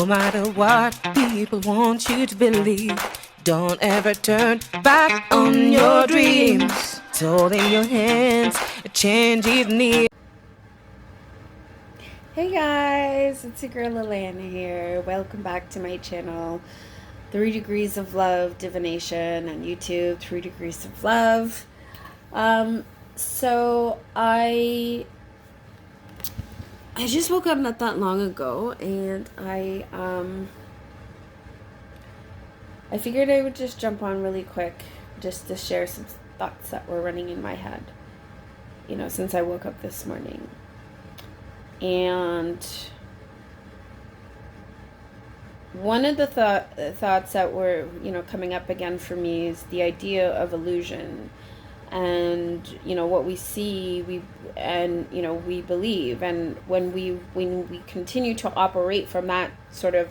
No matter what people want you to believe, don't ever turn back on your dreams. It's all in your hands, a change is near. Hey guys, it's your girl Alana here. Welcome back to my channel, 3 Degrees of Love Divination on YouTube, 3 Degrees of Love. So I just woke up not that long ago, and I figured I would just jump on really quick just to share some thoughts that were running in my head, since I woke up this morning. And one of the thoughts that were, coming up again for me is the idea of illusion. And, what we see, we believe. And when we continue to operate from that sort of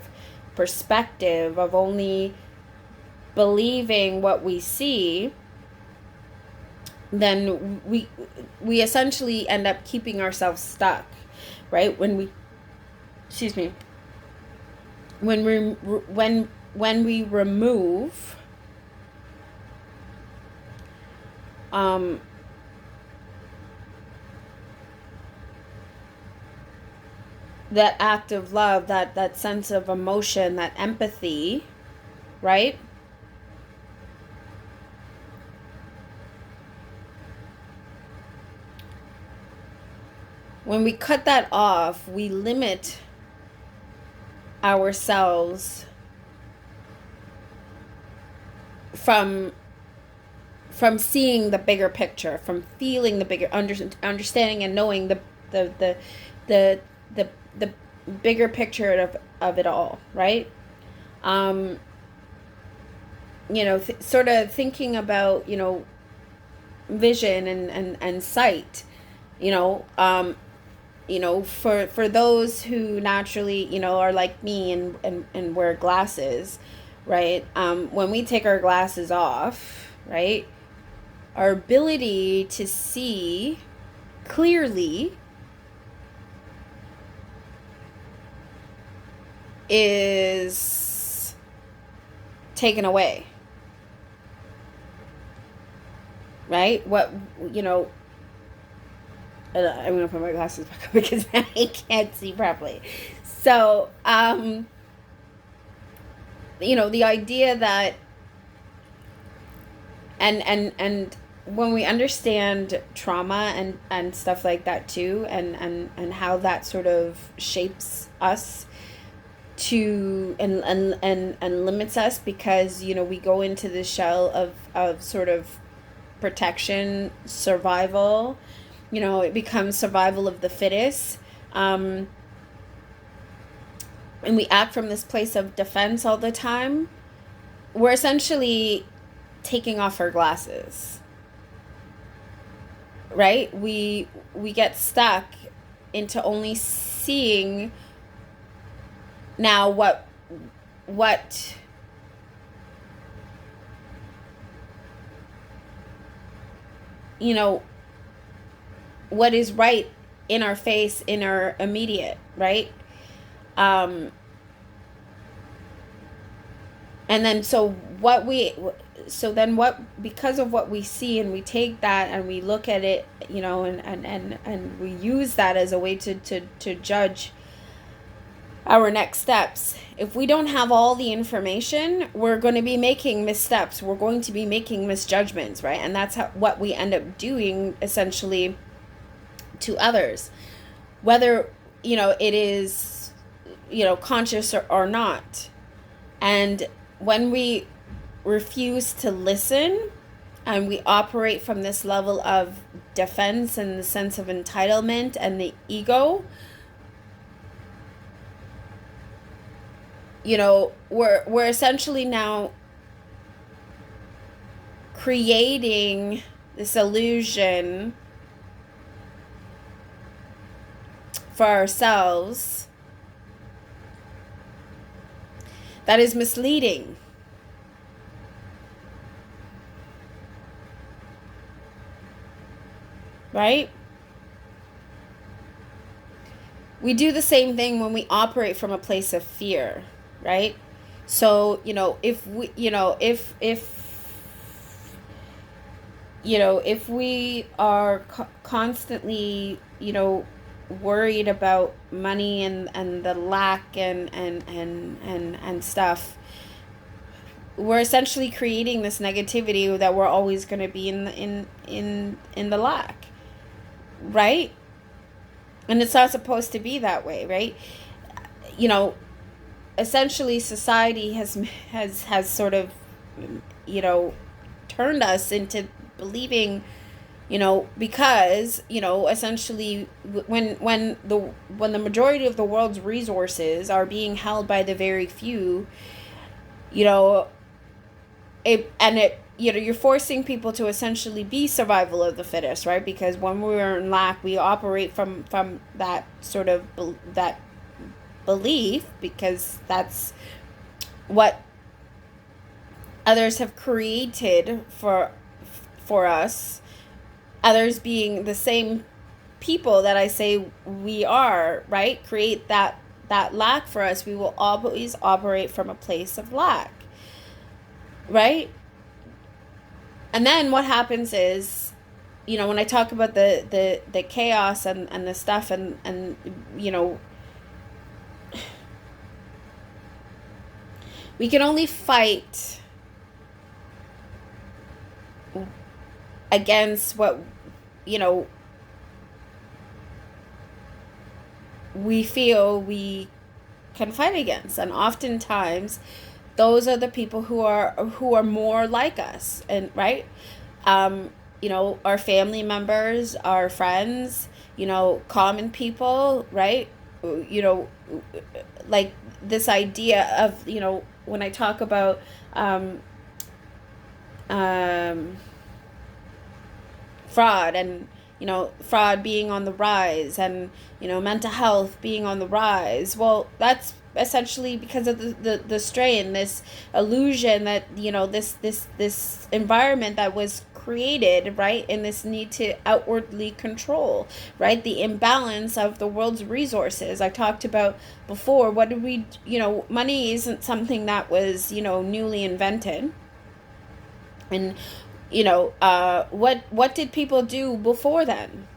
perspective of only believing what we see, then we essentially end up keeping ourselves stuck, right? When we remove that act of love, that sense of emotion, that empathy, right? When we cut that off, we limit ourselves from seeing the bigger picture, from feeling the bigger understanding and knowing the bigger picture of it all, right? Sort of thinking about, vision and sight, for those who naturally, are like me and wear glasses, right? When we take our glasses off, right, our ability to see clearly is taken away, right? I'm going to put my glasses back up because I can't see properly. So, the idea that, and when we understand trauma and stuff like that too, and how that sort of shapes us to, and limits us, because, we go into the shell of sort of protection, survival, it becomes survival of the fittest. And we act from this place of defense all the time. We're essentially taking off our glasses, right? We get stuck into only seeing now what what is right in our face, in our immediate, right? And then because of what we see, and we take that and we look at it, and we use that as a way to judge our next steps. If we don't have all the information, we're going to be making missteps. We're going to be making misjudgments, right? And that's what we end up doing essentially to others, whether it is conscious or not. And when we refuse to listen and we operate from this level of defense and the sense of entitlement and the ego, we're essentially now creating this illusion for ourselves that is misleading. Right? we do the same thing when we operate from a place of fear, right? So, if we, if we are constantly, worried about money and the lack and stuff, we're essentially creating this negativity that we're always going to be in the lack, right? And it's not supposed to be that way, right? Essentially society has sort of, turned us into believing, because, essentially when the majority of the world's resources are being held by the very few, you're forcing people to essentially be survival of the fittest, right? Because when we're in lack, we operate from that sort of that belief, because that's what others have created for us, others being the same people that I say we are, right? Create that lack for us. We will always operate from a place of lack, right? And then what happens is, when I talk about the chaos and the stuff and we can only fight against what, we feel we can fight against. And oftentimes those are the people who are more like us, and right, our family members, our friends, common people, right? Like this idea of, when I talk about fraud and fraud being on the rise, and mental health being on the rise, well, that's essentially because of the strain, this illusion that this environment that was created, right, in this need to outwardly control, right, the imbalance of the world's resources. I talked about before, what did we, money isn't something that was newly invented. And what did people do before then,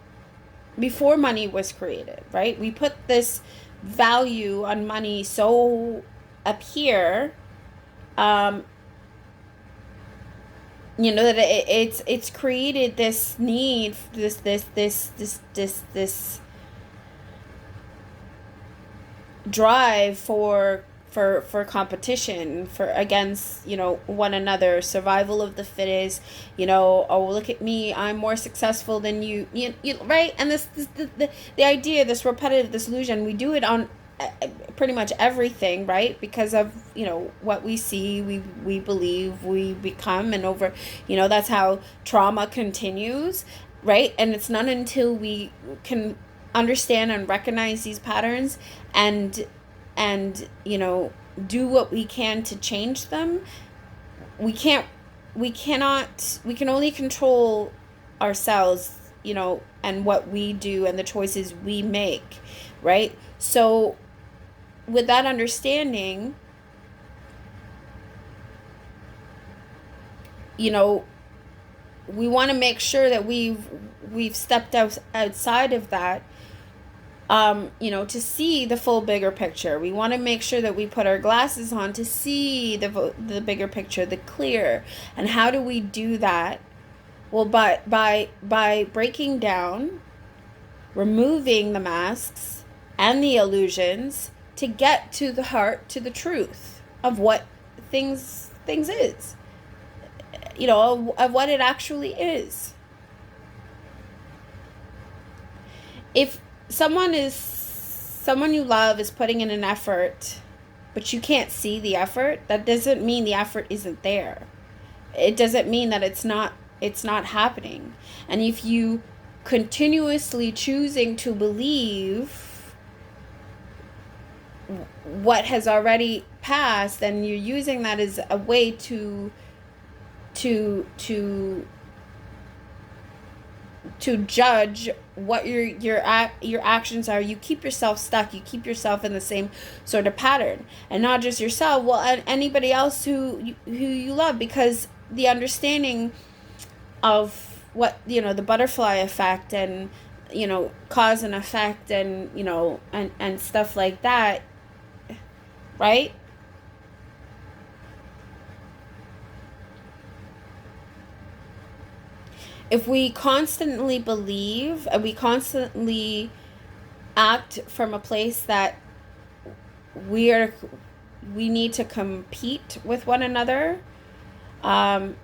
before money was created, right? We put this value on money so up here, that it's created this need, this drive for competition, for against one another, survival of the fittest, oh, look at me, I'm more successful than you, right? And this the idea, this repetitive, this illusion, we do it on pretty much everything, right? Because of what we see, we believe, we become, and over, that's how trauma continues, right? And it's not until we can understand and recognize these patterns and do what we can to change them. We can only control ourselves, and what we do and the choices we make, right? So with that understanding, we want to make sure that we've stepped outside of that, to see the full bigger picture. We want to make sure that we put our glasses on to see the bigger picture, the clear. And how do we do that? Well, by breaking down, removing the masks and the illusions to get to the heart, to the truth of what things is, of what it actually is. If someone you love is putting in an effort, but you can't see the effort, that doesn't mean the effort isn't there. It doesn't mean that it's not happening. And if you continuously choosing to believe what has already passed, then you're using that as a way to judge what your actions are, you keep yourself stuck. You keep yourself in the same sort of pattern, and not just yourself. Well, and anybody else who you love, because the understanding of what, the butterfly effect, and cause and effect, and and stuff like that, right? If we constantly believe and we constantly act from a place that we need to compete with one another, then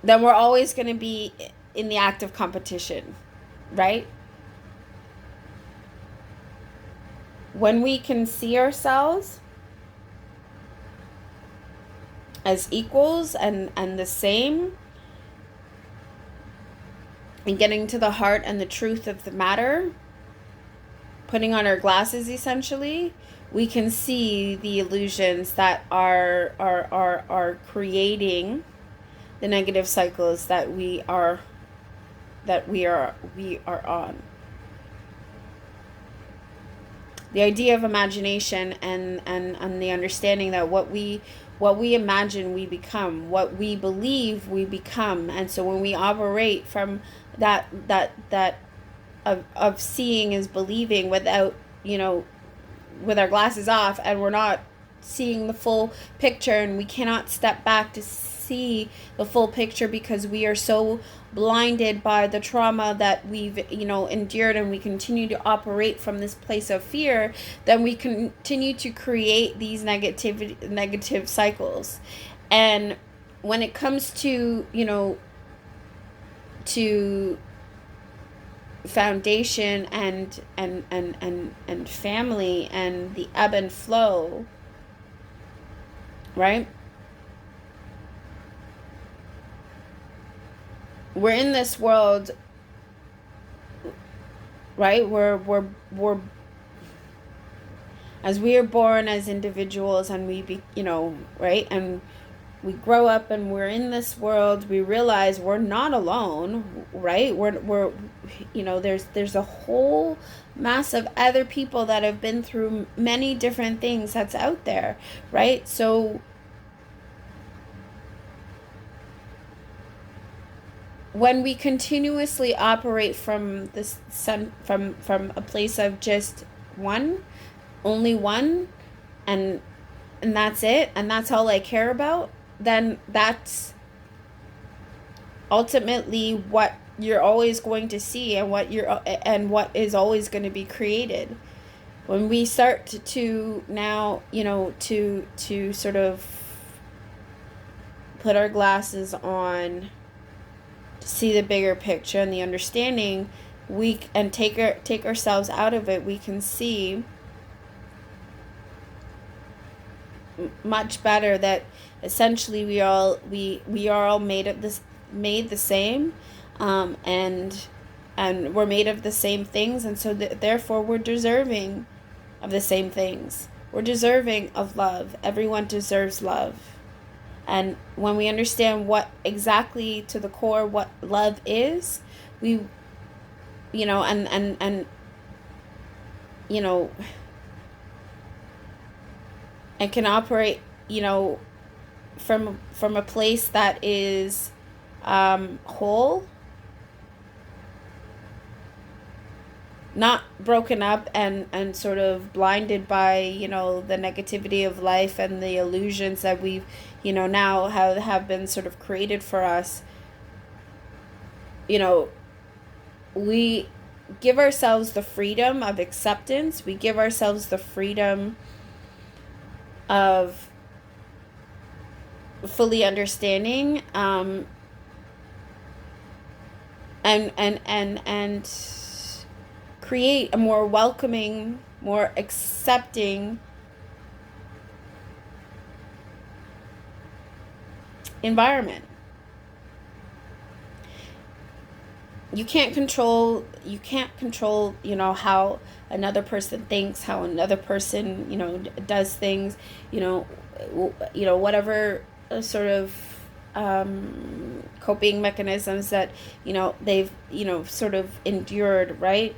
we're always going to be in the act of competition, right? When we can see ourselves as equals and the same, and getting to the heart and the truth of the matter, putting on our glasses essentially, we can see the illusions that are creating the negative cycles that we are on. The idea of imagination and the understanding that what we imagine, we become. What we believe, we become. And so when we operate from that of seeing is believing without, with our glasses off, and we're not seeing the full picture, and we cannot step back to see the full picture because we are so blinded by the trauma that we've endured, and we continue to operate from this place of fear, then we continue to create these negative cycles. And when it comes to to foundation and family and the ebb and flow, right? We're in this world, right? We're as we are born as individuals, and we be, right? And we grow up and we're in this world, we realize we're not alone, right? We're there's a whole mass of other people that have been through many different things that's out there, right? So when we continuously operate from this from a place of just only one, and that's it, and that's all I care about, then that's ultimately what you're always going to see, and what is always going to be created. When we start to now, to sort of put our glasses on, to see the bigger picture and the understanding, and take ourselves out of it, we can see much better that essentially we are all made the same, and we're made of the same things, and so therefore we're deserving of the same things. We're deserving of love. Everyone deserves love. And when we understand what exactly to the core what love is, we and can operate, from a place that is whole, not broken up and sort of blinded by the negativity of life and the illusions that we've now have been sort of created for us. We give ourselves the freedom of acceptance. We give ourselves the freedom of fully understanding, and create a more welcoming, more accepting environment. You can't control how another person thinks, how another person does things, whatever sort of coping mechanisms that, they've, sort of endured, right?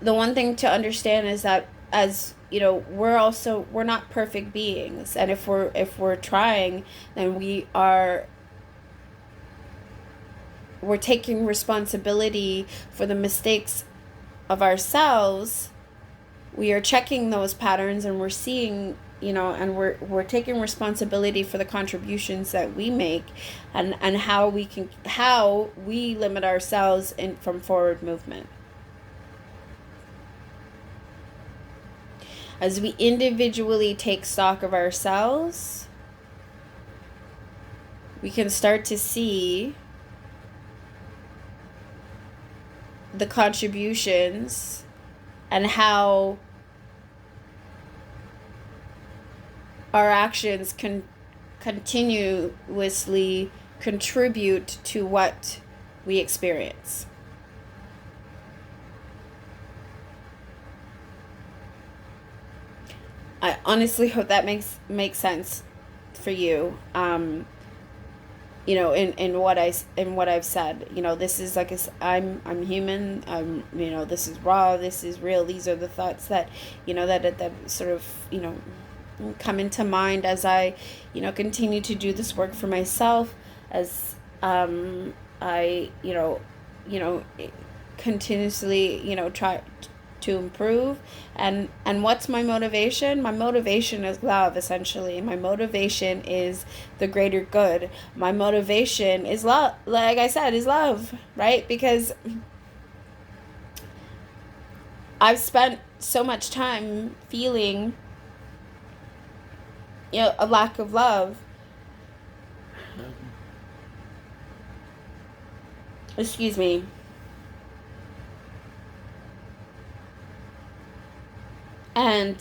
The one thing to understand is that, as we're not perfect beings, and if we're trying, then we're taking responsibility for the mistakes of ourselves. We are checking those patterns, and we're seeing, and we're taking responsibility for the contributions that we make, and how we limit ourselves from forward movement. As we individually take stock of ourselves, we can start to see the contributions and how our actions can continuously contribute to what we experience. I honestly hope that makes sense for you. In what I've said. This is like I'm human. This is raw. This is real. These are the thoughts that that sort of come into mind as I continue to do this work for myself, as I continuously try to improve. And what's my motivation? My motivation is love, essentially. My motivation is the greater good. My motivation is love, like I said, is love, right? Because I've spent so much time feeling a lack of love. Excuse me. And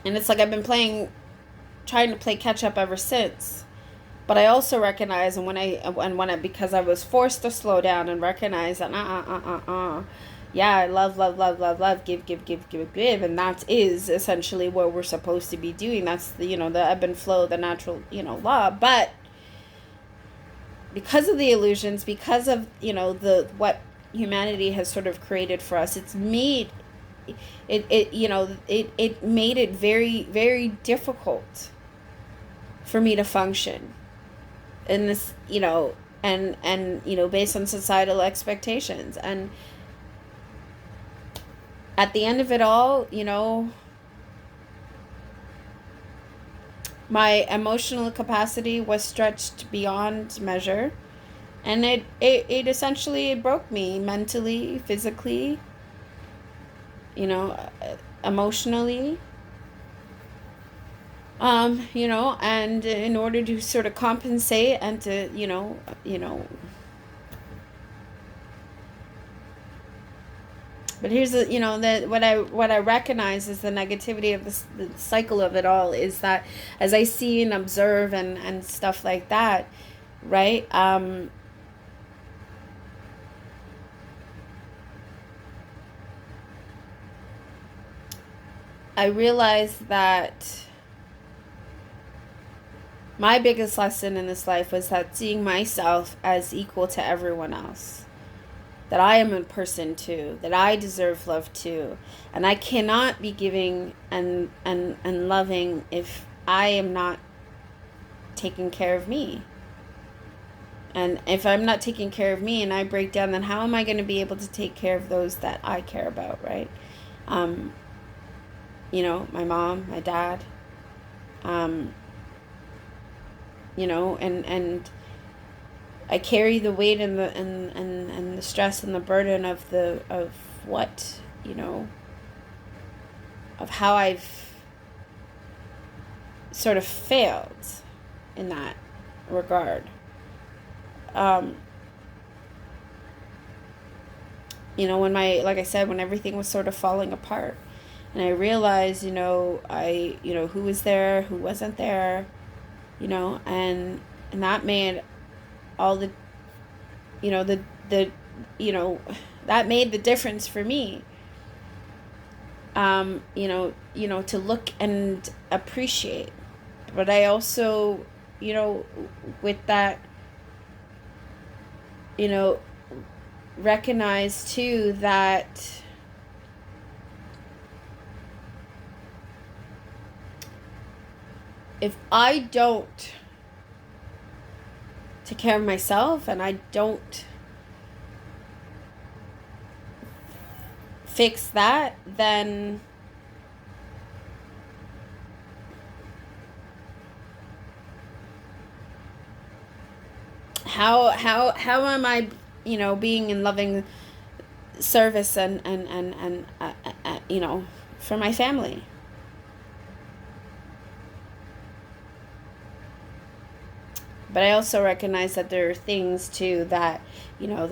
it's like I've been trying to play catch up ever since. But I also recognize, because I was forced to slow down and recognize that yeah, love, give, and that is essentially what we're supposed to be doing. That's the the ebb and flow, the natural law. But because of the illusions, because of what humanity has sort of created for us, it made it very, very difficult for me to function in this, and based on societal expectations. And at the end of it all, my emotional capacity was stretched beyond measure. And it essentially broke me mentally, physically, emotionally. And in order to sort of compensate and to, but here's what I recognize is the negativity of the cycle of it all, is that as I see and observe and stuff like that, right? I realized that my biggest lesson in this life was that seeing myself as equal to everyone else. That I am a person too. That I deserve love too. And I cannot be giving and loving if I am not taking care of me. And if I'm not taking care of me and I break down, then how am I going to be able to take care of those that I care about, right? My mom, my dad, and I carry the weight and the stress and the burden of what, of how I've sort of failed in that regard. Like I said, when everything was sort of falling apart, and I realized, who was there, who wasn't there, and that made all the, that made the difference for me. To look and appreciate, But I also, with that, recognize too that if I don't take care of myself and I don't fix that, then how am I, being in loving service and for my family? But I also recognize that there are things too that, things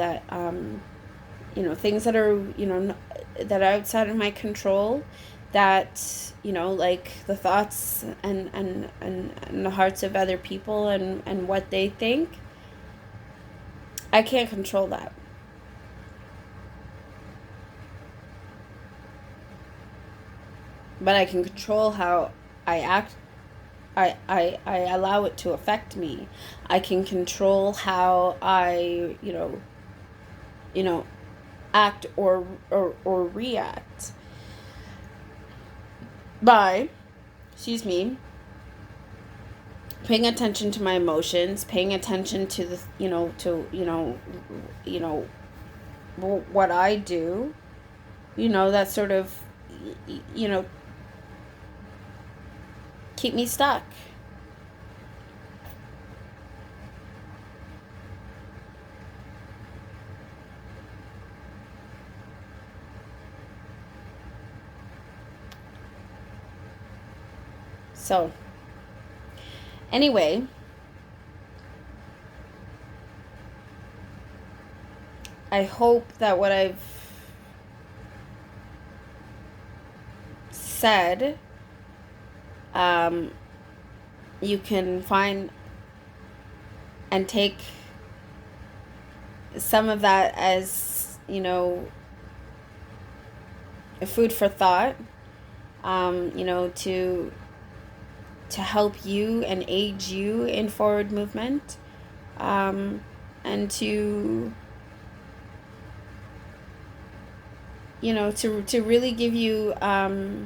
that are, that are outside of my control, that, like the thoughts and the hearts of other people and what they think. I can't control that. But I can control how I act. I allow it to affect me. I can control how I, act or react by, paying attention to my emotions, paying attention to the, what I do, that sort of, keep me stuck. So, anyway, I hope that what I've said, you can find and take some of that as, food for thought, to help you and aid you in forward movement, and to, to really give you, a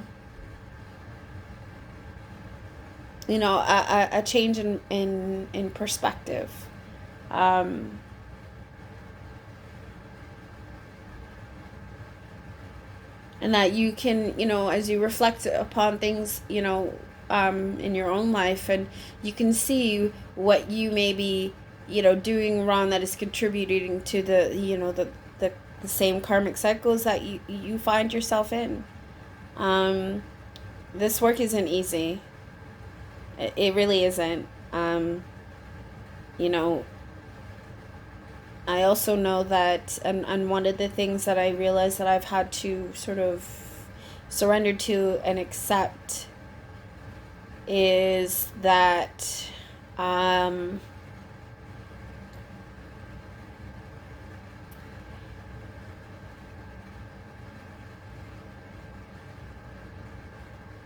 change in perspective. And that you can, as you reflect upon things, in your own life, and you can see what you may be, doing wrong that is contributing to the, the same karmic cycles that you find yourself in. This work isn't easy. It really isn't. I also know that, and one of the things that I realized that I've had to sort of surrender to and accept is that,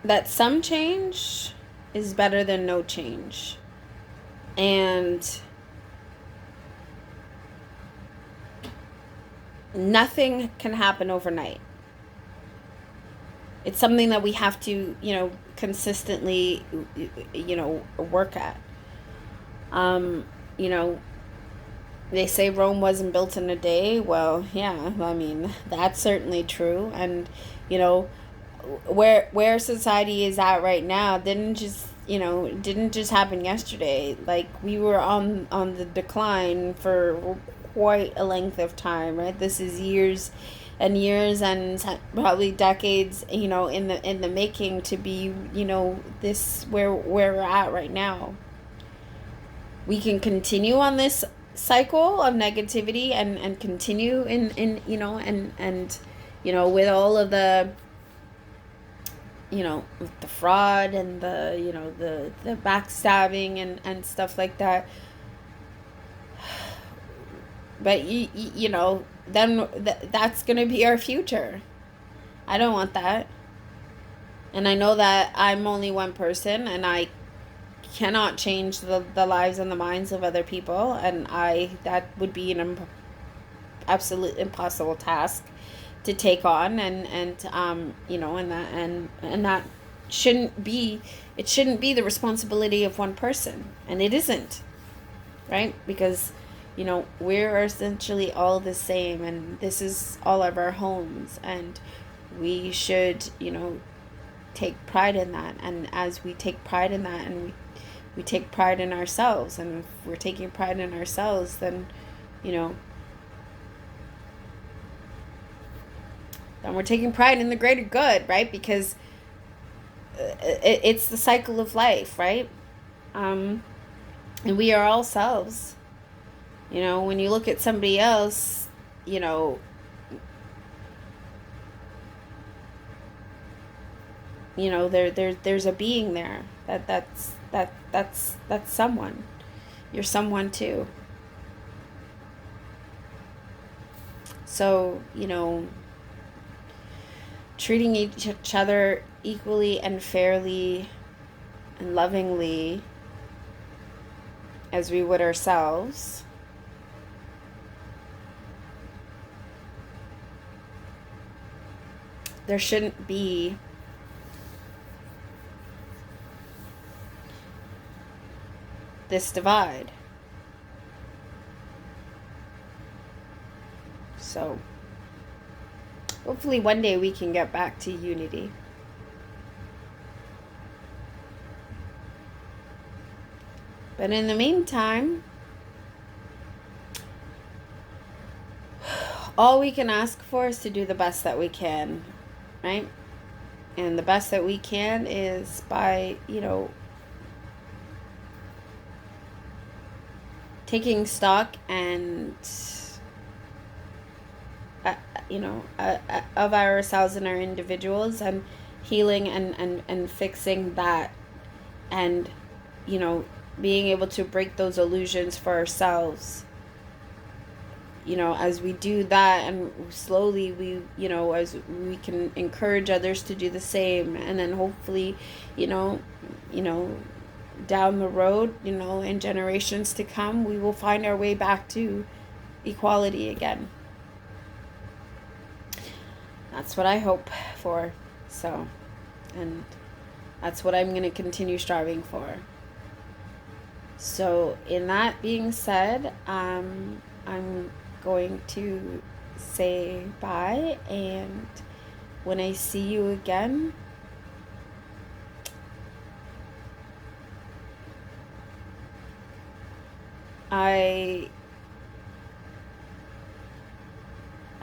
that some change is better than no change. And nothing can happen overnight. It's something that we have to, consistently, work at. They say Rome wasn't built in a day. Well, yeah, I mean, that's certainly true. And, where society is at right now didn't just happen yesterday. Like, we were on the decline for quite a length of time, right? This is years and years and probably decades, in the making to be, this where we're at right now. We can continue on this cycle of negativity and continue in with all of the, with the fraud and the, the backstabbing and stuff like that. But, then that's going to be our future. I don't want that. And I know that I'm only one person, and I cannot change the lives and the minds of other people, and that would be an absolute impossible task to take on, and you know, and that shouldn't be the responsibility of one person, and it isn't, right? Because, you know, we're essentially all the same, and this is all of our homes, and we should, you know, take pride in that. And as we take pride in that, and we take pride in ourselves, and if we're taking pride in ourselves, then, you know, then we're taking pride in the greater good, right? Because it's the cycle of life, right? And we are all selves. You know, when you look at somebody else, you know, there's a being there. That's someone. You're someone too. So, you know, treating each other equally and fairly and lovingly as we would ourselves. There shouldn't be this divide. So hopefully one day we can get back to unity. But in the meantime, all we can ask for is to do the best that we can, right? And the best that we can is by, you know, taking stock and you know, of ourselves and our individuals, and healing and fixing that, and, you know, being able to break those illusions for ourselves. You know, as we do that, and slowly we, you know, as we can encourage others to do the same, and then hopefully, you know, down the road, you know, in generations to come, we will find our way back to equality again. That's what I hope for. So, and that's what I'm going to continue striving for. So, in that being said, I'm going to say bye, and when I see you again, I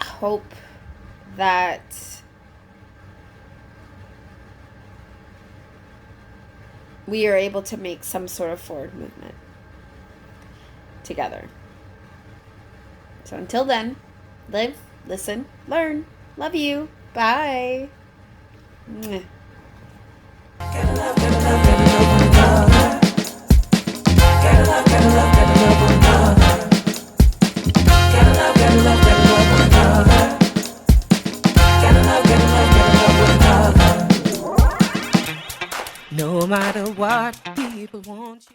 hope that we are able to make some sort of forward movement together. So until then, live, listen, learn. Love you. Bye. Mwah.